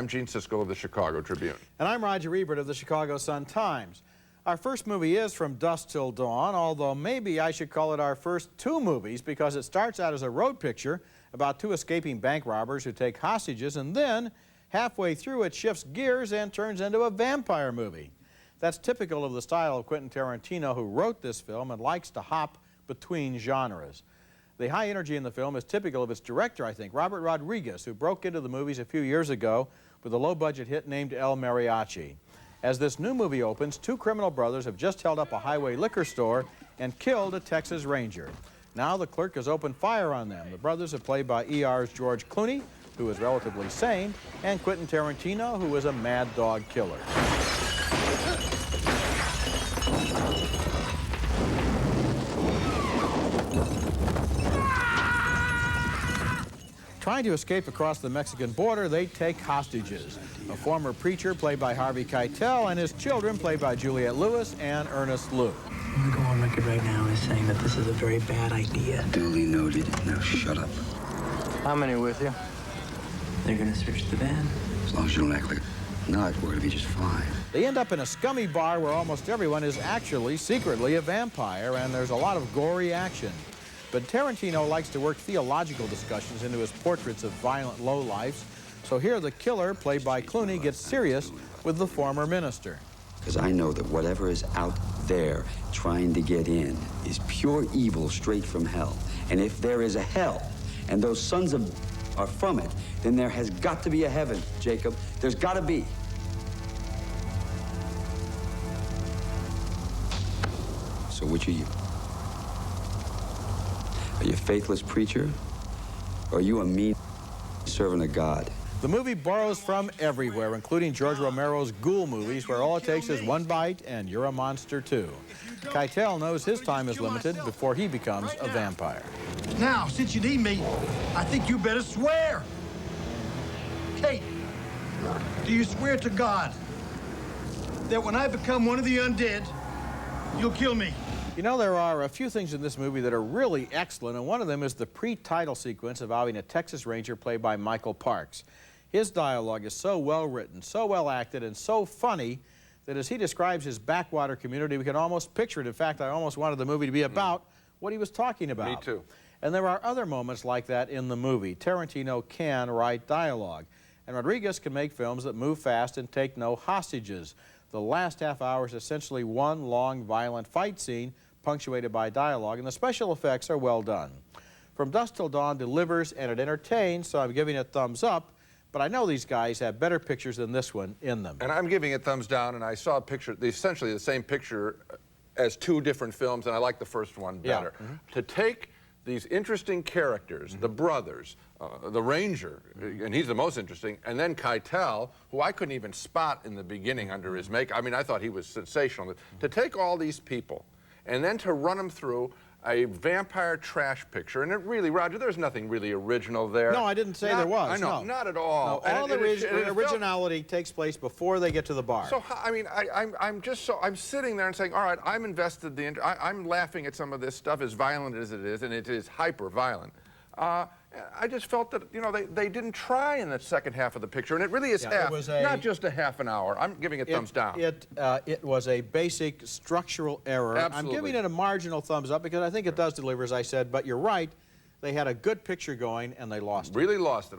I'm Gene Siskel of the Chicago Tribune. And I'm Roger Ebert of the Chicago Sun-Times. Our first movie is From Dusk Till Dawn, although maybe I should call it our first two movies because it starts out as a road picture about two escaping bank robbers who take hostages, and then halfway through it shifts gears and turns into a vampire movie. That's typical of the style of Quentin Tarantino, who wrote this film and likes to hop between genres. The high energy in the film is typical of its director, I think, Robert Rodriguez, who broke into the movies a few years ago with a low-budget hit named El Mariachi. As this new movie opens, two criminal brothers have just held up a highway liquor store and killed a Texas Ranger. Now the clerk has opened fire on them. The brothers are played by ER's George Clooney, who is relatively sane, and Quentin Tarantino, who is a mad dog killer. Trying to escape across the Mexican border, they take hostages. A former preacher, played by Harvey Keitel, and his children, played by Juliette Lewis and Ernest Liu. I'm going to go on record right now as saying that this is a very bad idea. Duly noted. Now shut up. How many with you? They're going to search the van. As long as you don't act like a nut, we're going to be just fine. They end up in a scummy bar where almost everyone is actually secretly a vampire, and there's a lot of gory action. But Tarantino likes to work theological discussions into his portraits of violent lowlifes. So here the killer, played by Clooney, gets serious with the former minister. Because I know that whatever is out there trying to get in is pure evil straight from hell. And if there is a hell, and those sons are from it, then there has got to be a heaven, Jacob. There's got to be. So which are you? Are you a faithless preacher? Or are you a mean servant of God? The movie borrows from everywhere, including George Romero's Ghoul movies, where all it takes is one bite and you're a monster too. Keitel knows his time is limited before he becomes a vampire. Now, since you need me, I think you better swear. Kate, do you swear to God that when I become one of the undead, you'll kill me? You know, there are a few things in this movie that are really excellent, and one of them is the pre-title sequence involving a Texas Ranger played by Michael Parks. His dialogue is so well written, so well acted, and so funny that as he describes his backwater community, we can almost picture it. In fact, I almost wanted the movie to be about what he was talking about. Me too. And there are other moments like that in the movie. Tarantino can write dialogue, and Rodriguez can make films that move fast and take no hostages. The last half hour is essentially one long, violent fight scene punctuated by dialogue, and the special effects are well done. From Dusk Till Dawn delivers and it entertains, so I'm giving it thumbs up, but I know these guys have better pictures than this one in them. And I'm giving it thumbs down, and I saw a picture, essentially the same picture as two different films, and I like the first one better. Yeah. To take these interesting characters, the brothers, the Ranger, and he's the most interesting, and then Keitel, who I couldn't even spot in the beginning under his makeup. I mean, I thought he was sensational. To take all these people and then to run them through a vampire trash picture, and it really, Roger, there's nothing really original there. No, I didn't say there was. I know, no. Not at all. No, all the originality takes place before they get to the bar. So, I mean, I'm sitting there and saying, all right, I'm invested, I'm laughing at some of this stuff, as violent as it is, and it is hyper-violent. I just felt that, you know, they didn't try in the second half of the picture, and it really is not just a half an hour. I'm giving it thumbs down. It was a basic structural error. Absolutely. I'm giving it a marginal thumbs up because I think it does deliver, as I said, but you're right. They had a good picture going, and they lost it. Really lost it.